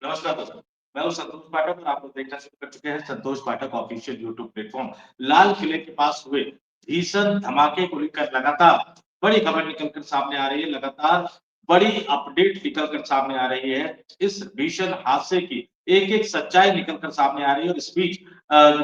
नमस्कार दोस्तों, मैं हूँ संतोष पाठक और आप लोग देखना शुरू कर चुके हैं संतोष पाठक ऑफिशियल यूट्यूब प्लेटफ़ॉर्म। लाल किले के पास हुए भीषण धमाके को लेकर लगातार बड़ी खबर निकल कर सामने आ रही है, लगातार बड़ी अपडेट निकल कर सामने आ रही है। इस भीषण हादसे की एक-एक सच्चाई निकल कर सामने आ रही है और इस बीच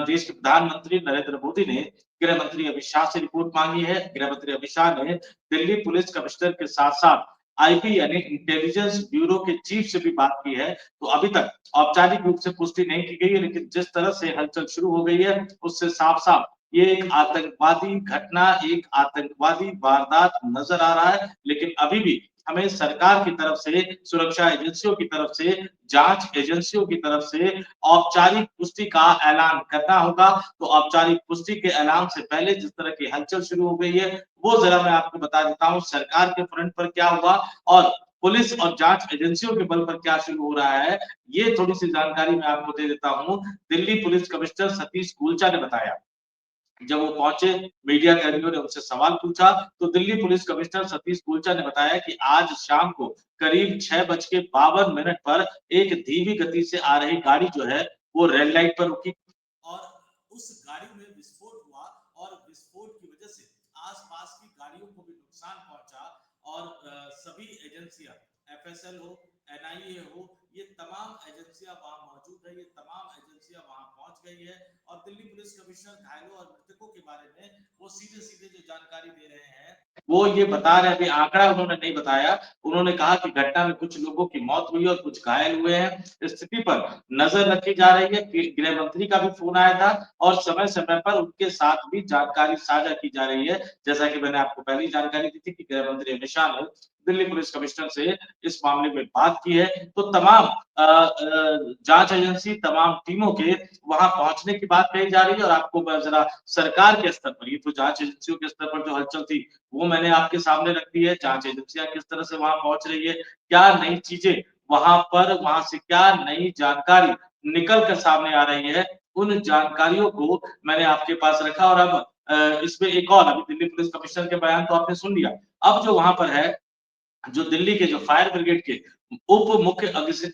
देश के प्रधानमंत्री नरेंद्र मोदी ने गृह मंत्री अमित शाह से रिपोर्ट माँगी है। गृह मंत्री अमित शाह ने दिल्ली पुलिस कमिश्नर के साथ-साथ आईबी यानी इंटेलिजेंस ब्यूरो के चीफ से भी बात की है। तो अभी तक औपचारिक रूप से पुष्टि नहीं की गई है, लेकिन जिस तरह से हलचल शुरू हो गई है, उससे साफ-साफ ये एक आतंकवादी घटना, एक आतंकवादी वारदात नज़र आ रहा है। लेकिन अभी भी हमें सरकार की तरफ से, सुरक्षा एजेंसियों की तरफ से, जाँच एजेंसियों की तरफ से औपचारिक पुष्टि का ऐलान करना होगा। तो औपचारिक पुष्टि के ऐलान से पहले जिस तरह की हलचल शुरू हो गई है, वो ज़रा मैं आपको बता देता हूँ सरकार के फ्रंट पर क्या हुआ और पुलिस और जाँच एजेंसियों के बल पर क्या शुरू हो रहा है, ये थोड़ी-सी जानकारी मैं आपको दे देता हूँ। दिल्ली पुलिस कमिश्नर सतीश कुलचा ने बताया। जब वो पहुँचे, मीडिया कर्मियों ने उनसे सवाल पूछा, तो दिल्ली पुलिस कमिश्नर सतीश कुलचा ने बताया कि आज शाम को करीब 6:52 पर एक धीमी गति से आ रही गाड़ी जो है, वो रेड लाइट पर रुकी और उस गाड़ी में विस्फोट हुआ और विस्फोट की वजह से आस-पास की गाड़ियों को भी नुकसान पहुँचा और सभी एजेंसियाँ एफएसएल हो, एनआईए हो, ये तमाम एजेंसियाँ वहाँ मौजूद है, ये तमाम एजेंसियाँ वहाँ पहुँच गई है और दिल्ली पुलिस कमिश्नर घायलों और मृतकों के बारे में वो सीधे-सीधे जो जानकारी दे रहे हैं, वो ये बता रहे हैं, अभी आंकड़ा उन्होंने नहीं बताया। उन्होंने कहा कि घटना में कुछ लोगों की मौत हुई और कुछ घायल हुए हैं। स्थिति पर नज़र रखी जा रही है। गृह मंत्री का भी फ़ोन आया था और समय-समय पर उनके साथ भी जानकारी साझा की जा रही है। जैसा कि मैंने आपको पहले ही जानकारी दी थी कि गृह मंत्री अमित शाह ने दिल्ली पुलिस कमिश्नर से इस मामले में बात की है। तो तमाम जाँच एजेंसी, तमाम टीमों के वहाँ पहुँचने की बात कही जा रही है और आपको मैं ज़रा सरकार के स्तर पर, ये तो जाँच एजेंसियों के स्तर पर जो हलचल थी, वो मैंने आपके सामने रख दी है। जाँच एजेंसियाँ किस तरह से वहाँ पहुँच रही है, क्या नई चीज़ें वहाँ पर वहाँ से क्या नई जानकारी निकल कर सामने आ रही है, उन जानकारियों को मैंने आपके पास रखा और अब इसमें एक और अभी दिल्ली पुलिस कमिश्नर के बयान तो आपने सुन लिया। अब जो वहाँ पर है जो दिल्ली के जो फायर ब्रिगेड के उप मुख्य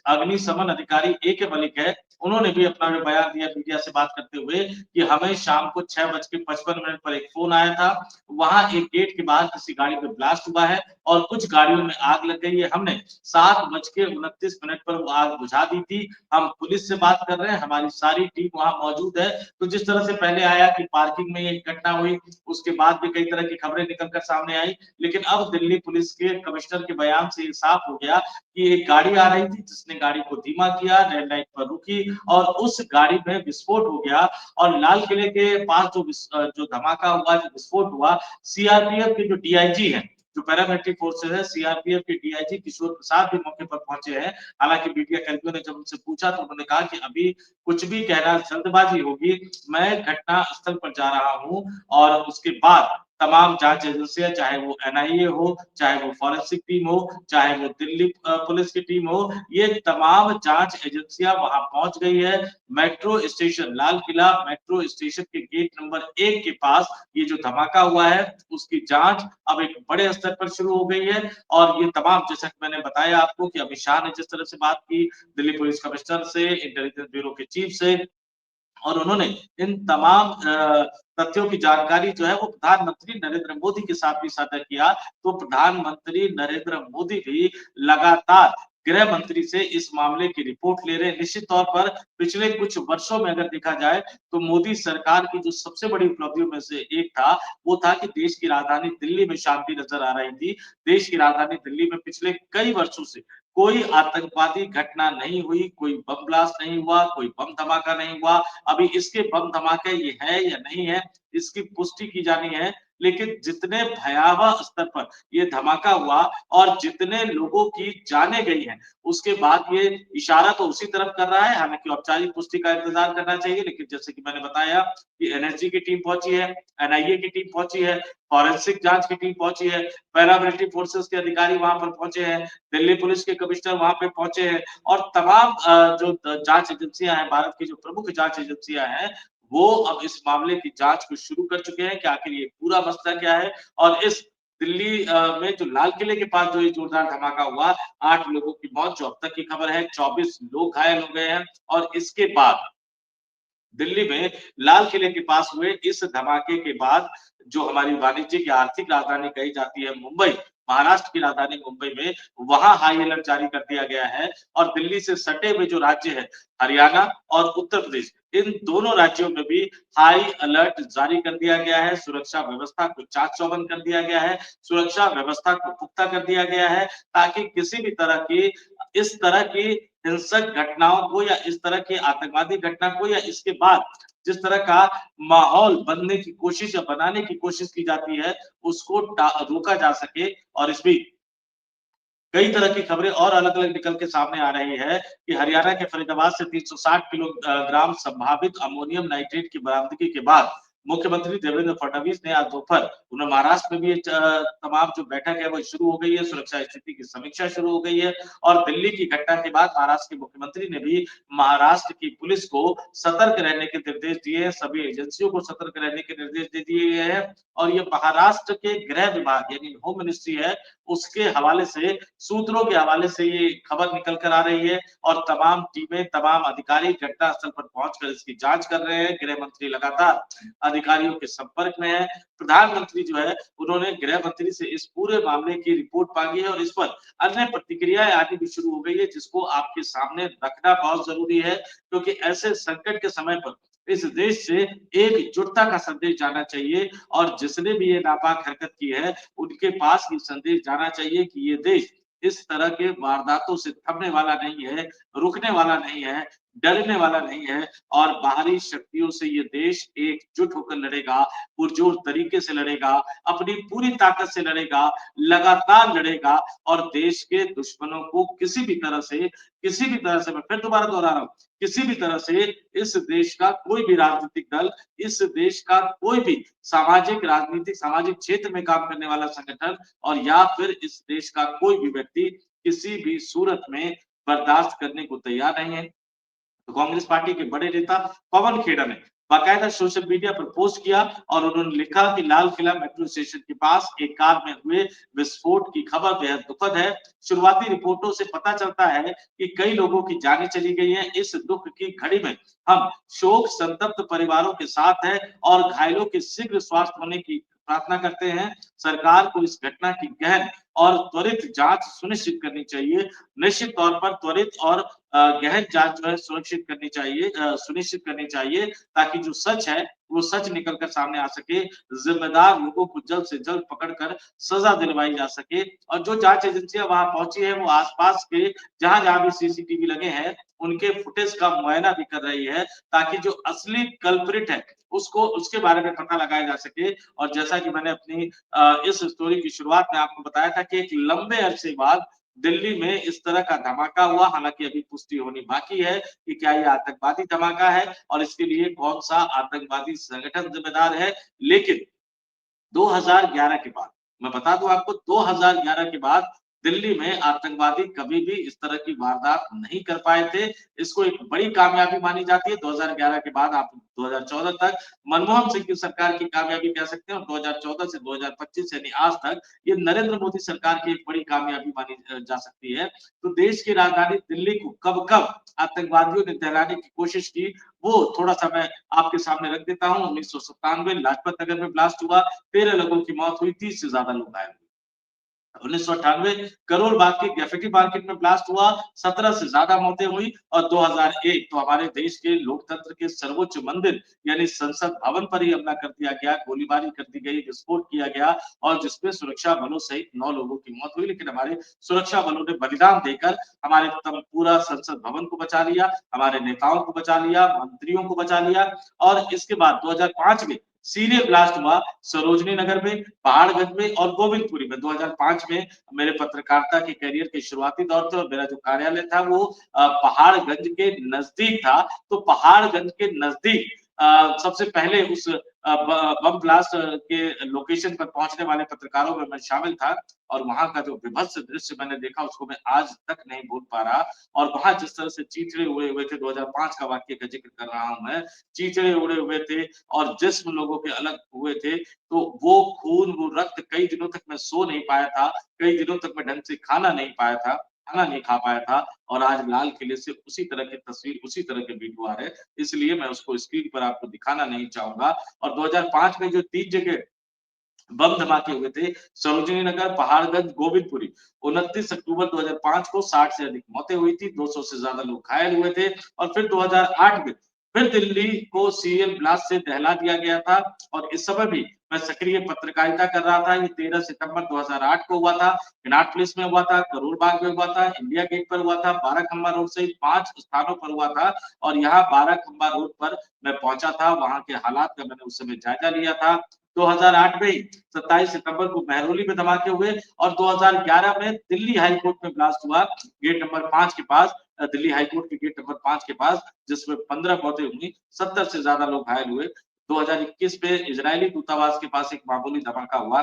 अग्निशमन अधिकारी ए के मलिक है, उन्होंने भी अपना जो बयान दिया मीडिया से बात करते हुए कि हमें शाम को 6:55 पर एक फ़ोन आया था। वहाँ एक गेट के बाहर किसी गाड़ी में ब्लास्ट हुआ है और कुछ गाड़ियों में आग लग गई है। हमने 7:29 पर वो आग बुझा दी थी। हम पुलिस से बात कर रहे हैं, हमारी सारी टीम वहाँ मौजूद है। तो जिस तरह से पहले आया कि पार्किंग में ये घटना हुई, उसके बाद भी कई तरह की खबरें निकल कर सामने आई। लेकिन अब दिल्ली पुलिस के कमिश्नर के बयान से ये साफ हो गया कि एक गाड़ी आ रही थी जिसने गाड़ी को धीमा किया, रेड लाइट पर रुकी और उस गाड़ी में विस्फोट हो गया और लाल किले के पास जो धमाका हुआ, जो विस्फोट हुआ, सीआरपीएफ के जो डीआईजी हैं, जो पैरामिलिट्री फोर्सेस है, सीआरपीएफ के डीआईजी किशोर प्रसाद भी मौके पर पहुंचे हैं। हालांकि मीडिया कर्मियों ने जब उनसे पूछा तो उन्होंने कहा कि अभी कुछ भी कहना जल्दबाजी होगी। मैं घटना स्थल पर जा रहा हूँ और उसके बाद तमाम जाँच एजेंसियाँ चाहे वो एनआईए हो, चाहे वो फॉरेंसिक टीम हो, चाहे वो दिल्ली पुलिस की टीम हो, ये तमाम जाँच एजेंसियाँ वहाँ पहुँच गई है। Metro station Lal Qila metro station के गेट नंबर 1 के पास ये जो धमाका हुआ है, उसकी जाँच अब एक बड़े स्तर पर शुरू हो गई है और ये तमाम जैसा कि मैंने बताया आपको कि अमित शाह ने जिस तरह से बात की, दिल्ली पुलिस कमिश्नर से, इंटेलिजेंस ब्यूरो के चीफ से, और उन्होंने इन तमाम तथ्यों की जानकारी जो है वो प्रधानमंत्री नरेंद्र मोदी के साथ भी साझा किया। तो प्रधानमंत्री नरेंद्र मोदी भी लगातार गृह मंत्री से इस मामले की रिपोर्ट ले रहे हैं। निश्चित तौर पर पिछले कुछ वर्षों में अगर देखा जाए तो मोदी सरकार की जो सबसे बड़ी उपलब्धियों में से एक था, वो था कि देश की राजधानी दिल्ली में शांति नज़र आ रही थी। देश की राजधानी दिल्ली में पिछले कई वर्षों से कोई आतंकवादी घटना नहीं हुई, कोई बम ब्लास्ट नहीं हुआ, कोई बम धमाका नहीं हुआ। अभी इसके बम धमाके ये है या नहीं है, इसकी पुष्टि की जानी है। लेकिन जितने भयावह स्तर पर ये धमाका हुआ और जितने लोगों की जानें गई हैं, उसके बाद ये इशारा तो उसी तरफ कर रहा है, हालाँकि औपचारिक पुष्टि का इंतज़ार करना चाहिए, लेकिन जैसे कि मैंने बताया कि एनएसजी की टीम पहुँची है, एनआईए की टीम पहुँची है, फॉरेंसिक जाँच की टीम पहुँची है, पैरामिलिट्री फोर्सेस के अधिकारी वहाँ पर पहुँचे हैं, दिल्ली पुलिस के कमिश्नर वहाँ पे पहुँचे हैं और तमाम जो जाँच एजेंसियाँ हैं, भारत की जो प्रमुख जाँच एजेंसियाँ हैं, वो अब इस मामले की जाँच को शुरू कर चुके हैं कि आखिर ये पूरा मसला क्या है और इस दिल्ली में जो लाल किले के पास जो ये जोरदार धमाका हुआ, 8 लोगों की मौत जो अब तक की खबर है, 24 लोग घायल हो गए हैं और इसके बाद दिल्ली में लाल किले के पास हुए इस धमाके के बाद जो हमारी वाणिज्यिक या आर्थिक राजधानी कही जाती है मुंबई, महाराष्ट्र की राजधानी मुंबई में वहां हाई अलर्ट जारी कर दिया गया है और दिल्ली से सटे हुए जो राज्य है हरियाणा और उत्तर प्रदेश, इन दोनों राज्यों में भी हाई अलर्ट जारी कर दिया गया है। सुरक्षा व्यवस्था को चाक-चौबंद कर दिया गया है, सुरक्षा व्यवस्था को पुख्ता कर दिया गया है ताकि किसी भी तरह की इस तरह की हिंसक घटनाओं को या इस तरह की आतंकवादी घटना को या इसके बाद जिस तरह का माहौल बनने की कोशिश या बनाने की कोशिश की जाती है, उसको रोका जा सके और इसमें कई तरह की खबरें और अलग-अलग निकल के सामने आ रही है कि हरियाणा के फरीदाबाद से 360 ग्राम संभावित अमोनियम नाइट्रेट की बरामदगी के बाद मुख्यमंत्री देवेंद्र फडणवीस ने आज दोपहर उन्हें महाराष्ट्र में भी तमाम जो बैठक है वो शुरू हो गई है, सुरक्षा स्थिति की समीक्षा शुरू हो गई है और दिल्ली की घटना के बाद महाराष्ट्र के मुख्यमंत्री ने भी महाराष्ट्र की पुलिस को सतर्क रहने के निर्देश दिए हैं, सभी एजेंसियों को सतर्क रहने के निर्देश दे दिए गए हैं और ये महाराष्ट्र के गृह विभाग यानी होम मिनिस्ट्री है, उसके हवाले से सूत्रों के हवाले से ये खबर निकल कर आ रही है और तमाम टीमें, तमाम अधिकारी घटनास्थल पर पहुंचकर इसकी जांच कर रहे हैं। गृह मंत्री लगातार अधिकारियों के संपर्क में है। प्रधानमंत्री जो है, उन्होंने गृह मंत्री से इस पूरे मामले की रिपोर्ट मांगी है और इस पर अन्य प्रतिक्रियाएं आनी भी शुरू हो गई है, जिसको आपके सामने रखना बहुत जरूरी है, क्योंकि ऐसे संकट के समय पर इस देश से एकजुटता का संदेश जाना चाहिए और जिसने भी ये नापाक हरकत की है, उनके पास ये संदेश जाना चाहिए कि ये देश इस तरह के वारदातों से थमने वाला नहीं है, रुकने वाला नहीं है, डरने वाला नहीं है और बाहरी शक्तियों से ये देश एकजुट होकर लड़ेगा, पुरजोर तरीके से लड़ेगा, अपनी पूरी ताकत से लड़ेगा, लगातार लड़ेगा और देश के दुश्मनों को किसी भी तरह से मैं फिर दोबारा दोहरा रहा हूँ, किसी भी तरह से इस देश का कोई भी राजनीतिक दल, इस देश का कोई भी सामाजिक, राजनीतिक, सामाजिक क्षेत्र में काम करने वाला संगठन और या फिर इस देश का कोई भी व्यक्ति किसी भी सूरत में बर्दाश्त करने को तैयार नहीं है। तो कांग्रेस पार्टी के बड़े नेता पवन खेड़ा ने बाकायदा सोशल मीडिया पर पोस्ट किया और उन्होंने लिखा कि लाल किला मेट्रो स्टेशन के पास एक कार में हुए विस्फोट की खबर बेहद दुखद है। शुरुआती रिपोर्टों से पता चलता है कि कई लोगों की जानें चली गई हैं। इस दुख की घड़ी में हम शोक संतप्त परिवारों के साथ हैं और घायलों के शीघ्र स्वास्थ्य होने की प्रार्थना करते हैं। सरकार को इस घटना की गहन और त्वरित जांच सुनिश्चित करनी चाहिए। निश्चित तौर पर त्वरित और गहन जांच जो है सुनिश्चित करनी चाहिए ताकि जो सच है वो सच निकल कर सामने आ सके, जिम्मेदार लोगों को जल्द से जल्द पकड़कर सजा दिलवाई जा सके और जो जांच एजेंसियां वहां पहुंची है वो आसपास के जहां जहां भी सीसीटीवी लगे हैं उनके फुटेज का मुआयना भी कर रही है ताकि जो असली कल्प्रिट है उसको उसके बारे में पता लगाया जा सके और जैसा कि मैंने अपनी इस स्टोरी की शुरुआत में आपको बताया था कि एक लंबे अरसे बाद दिल्ली में इस तरह का धमाका हुआ, हालांकि अभी पुष्टि होनी बाकी है कि क्या ये आतंकवादी धमाका है और इसके लिए कौन सा आतंकवादी संगठन जिम्मेदार है। लेकिन 2011 के बाद मैं बता दूं आपको 2011 के बाद दिल्ली में आतंकवादी कभी भी इस तरह की वारदात नहीं कर पाए थे। इसको एक बड़ी कामयाबी मानी जाती है। 2011 के बाद आप 2014 तक मनमोहन सिंह की सरकार की कामयाबी कह सकते हैं और 2014 से 2025 यानी आज तक ये नरेंद्र मोदी सरकार की एक बड़ी कामयाबी मानी जा सकती है। तो देश की राजधानी दिल्ली को कब-कब आतंकवादियों ने दहलाने की कोशिश की, वो थोड़ा-सा मैं आपके सामने रख देता हूँ। 1997 लाजपत नगर में ब्लास्ट हुआ, 13 लोगों की मौत हुई, 30 से ज्यादा लोग घायल हुए। 1998 करोल बाग के ग्रेफिटी मार्केट में ब्लास्ट हुआ, 17 से ज्यादा मौतें हुई और 2001 तो हमारे देश के लोकतंत्र के सर्वोच्च मंदिर यानी संसद भवन पर ही हमला कर दिया गया, गोलीबारी कर दी गई, विस्फोट किया गया और जिसमें सुरक्षा बलों सहित 9 लोगों की मौत हुई। लेकिन हमारे सुरक्षा बलों ने बलिदान देकर हमारे पूरा संसद भवन को बचा लिया, हमारे नेताओं को बचा लिया, मंत्रियों को बचा लिया और इसके बाद 2005 में सीरियल ब्लास्ट हुआ सरोजनी नगर में, पहाड़गंज में और गोविंदपुरी में। 2005 में मेरे पत्रकारिता के करियर के शुरुआती दौर थे और मेरा जो कार्यालय था वो पहाड़गंज के नजदीक था। तो पहाड़गंज के नजदीक सबसे पहले उस बम ब्लास्ट के लोकेशन पर पहुँचने वाले पत्रकारों में मैं शामिल था और वहाँ का जो विभत्स दृश्य मैंने देखा उसको मैं आज तक नहीं भूल पा रहा और वहाँ जिस तरह से चीथड़े उड़े हुए थे 2005 का वाक़ये का ज़िक्र कर रहा हूँ मैं, चीथड़े उड़े हुए थे और जिस्म लोगों के अलग हुए थे, तो वो खून, वो रक्त कई दिनों तक मैं सो नहीं पाया था, कई दिनों तक मैं ढंग से खाना नहीं पाया था, खाना नहीं खा पाया था और आज लाल किले से उसी तरह की तस्वीर, उसी तरह के वीडियो आ रहे हैं, इसलिए मैं उसको स्क्रीन पर आपको दिखाना नहीं चाहूँगा और 2005 में जो 3 जगह बम धमाके हुए थे, सरोजिनी नगर, पहाड़गंज, गोविंदपुरी। 29 अक्टूबर 2005 को 60 से अधिक मौतें हुई थी, 200 से ज़्यादा लोग घायल हुए थे और फिर 2008 में फिर दिल्ली को सीरियल ब्लास्ट से दहला दिया गया था और इस समय भी मैं सक्रिय पत्रकारिता कर रहा था। ये 13 सितंबर 2008 को हुआ था, कनॉट प्लेस में हुआ था, करोल बाग में हुआ था, इंडिया गेट पर हुआ था, बाराखम्बा रोड सहित 5 स्थानों पर हुआ था और यहाँ बाराखम्बा रोड पर मैं पहुँचा था, वहाँ के हालात का मैंने उस समय जायज़ा लिया था। 2008 में ही 27 सितंबर को महरौली में धमाके हुए और 2011 में दिल्ली हाई कोर्ट में ब्लास्ट हुआ, गेट नंबर 5 के पास दिल्ली हाई कोर्ट के गेट नंबर 5 के पास, जिसमें 15 मौतें हुई, 70 से ज़्यादा लोग घायल हुए। 2021 में इज़रायली दूतावास के पास एक मामूली धमाका हुआ,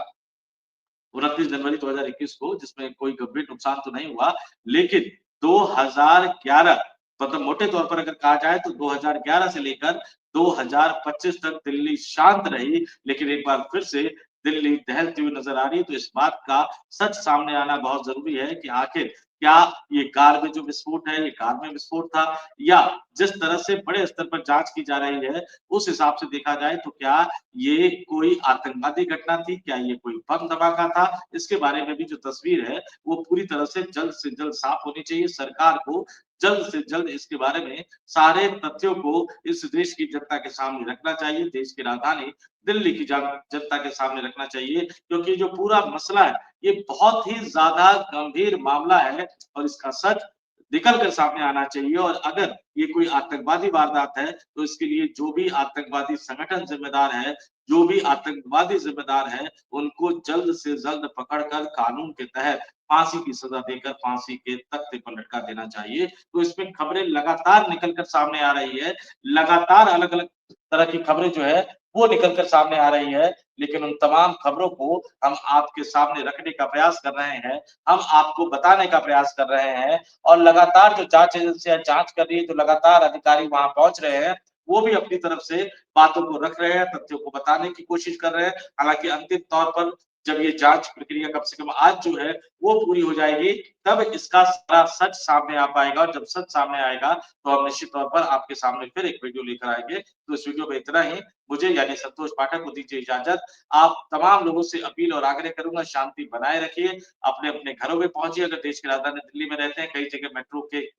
29 जनवरी 2021 को जिसमें कोई गंभीर नुकसान तो नहीं हुआ, लेकिन 2011 मतलब मोटे तौर पर अगर कहा जाए तो 2011 से लेकर 2025 तक दिल्ली शांत रही, लेकिन एक बार फिर से दिल्ली दहलती हुई नज़र आ रही है, तो इस बात का सच सामने आना बहुत ज़रूरी है कि आखिर क्या ये कार में जो विस्फोट है, ये कार में विस्फोट था या जिस तरह से बड़े स्तर पर जाँच की जा रही है, उस हिसाब से देखा जाए तो क्या ये कोई आतंकवादी घटना थी? क्या ये कोई बम धमाका था? इसके बारे में भी जो तस्वीर है, वो पूरी तरह से जल्द साफ होनी चाहिए। सरकार को जल्द से जल्द इसके बारे में सारे तथ्यों को इस देश की जनता के सामने रखना चाहिए। देश की राजधानी दिल्ली की जनता के सामने रखना चाहिए क्योंकि जो पूरा मसला है, ये बहुत ही ज़्यादा गंभीर मामला है और इसका सच निकल कर सामने आना चाहिए और अगर ये कोई आतंकवादी वारदात है, तो इसके लिए जो भी आतंकवादी संगठन ज़िम्मेदार है, जो भी आतंकवादी ज़िम्मेदार है, उनको जल्द से जल्द पकड़कर कानून के तहत फांसी की सज़ा देकर फांसी के तख्ते पर लटका देना चाहिए। तो इसमें खबरें लगातार निकल कर सामने आ रही है, लगातार अलग-अलग तरह की खबरें जो है, वो निकल कर सामने आ रही है, लेकिन उन तमाम खबरों को हम आपके सामने रखने का प्रयास कर रहे हैं, हम आपको बताने का प्रयास कर रहे हैं और लगातार जो जाँच एजेंसियाँ जाँच कर रही है, जो लगातार अधिकारी वहाँ पहुँच रहे हैं, वो भी अपनी तरफ से बातों को रख रहे हैं, तथ्यों को बताने की कोशिश कर रहे हैं। हालाँकि अंतिम तौर पर जब ये जाँच प्रक्रिया कम से कम आज जो है, वो पूरी हो जाएगी, तब इसका सारा सच सामने आ पाएगा और जब सच सामने आएगा, तो हम निश्चित तौर पर आपके सामने फिर एक वीडियो लेकर आएँगे। तो इस वीडियो में इतना ही। मुझे यानी संतोष पाठक को दीजिए इजाज़त। आप तमाम लोगों से अपील और आग्रह करूँगा, शांति बनाए रखिए, अपने-अपने घरों में पहुँचिए। अगर देश की राजधानी दिल्ली में रहते हैं, कई जगह मेट्रो के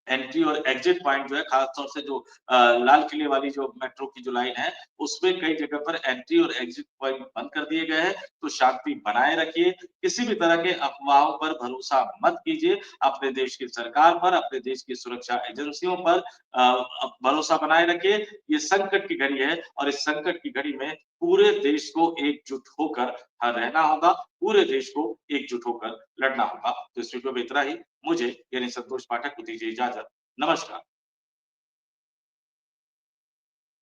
एंट्री और एग्जिट पॉइंट जो है खास तौर से जो लाल किले वाली जो मेट्रो की जो लाइन है, उसमें कई जगह पर एंट्री और एग्जिट पॉइंट बंद कर दिए गए हैं, तो शांति बनाए रखिए। किसी भी तरह के अफ़वाहों पर भरोसा मत कीजिए। अपने देश की सरकार पर, अपने देश की सुरक्षा एजेंसियों पर भरोसा बनाए रखिए। ये संकट की घड़ी है और इस संकट की घड़ी में पूरे देश को एकजुट होकर रहना होगा, पूरे देश को एकजुट होकर लड़ना होगा। तो इस वीडियो में इतना ही। मुझे यानी संतोष पाठक को दीजिए इजाज़त। नमस्कार।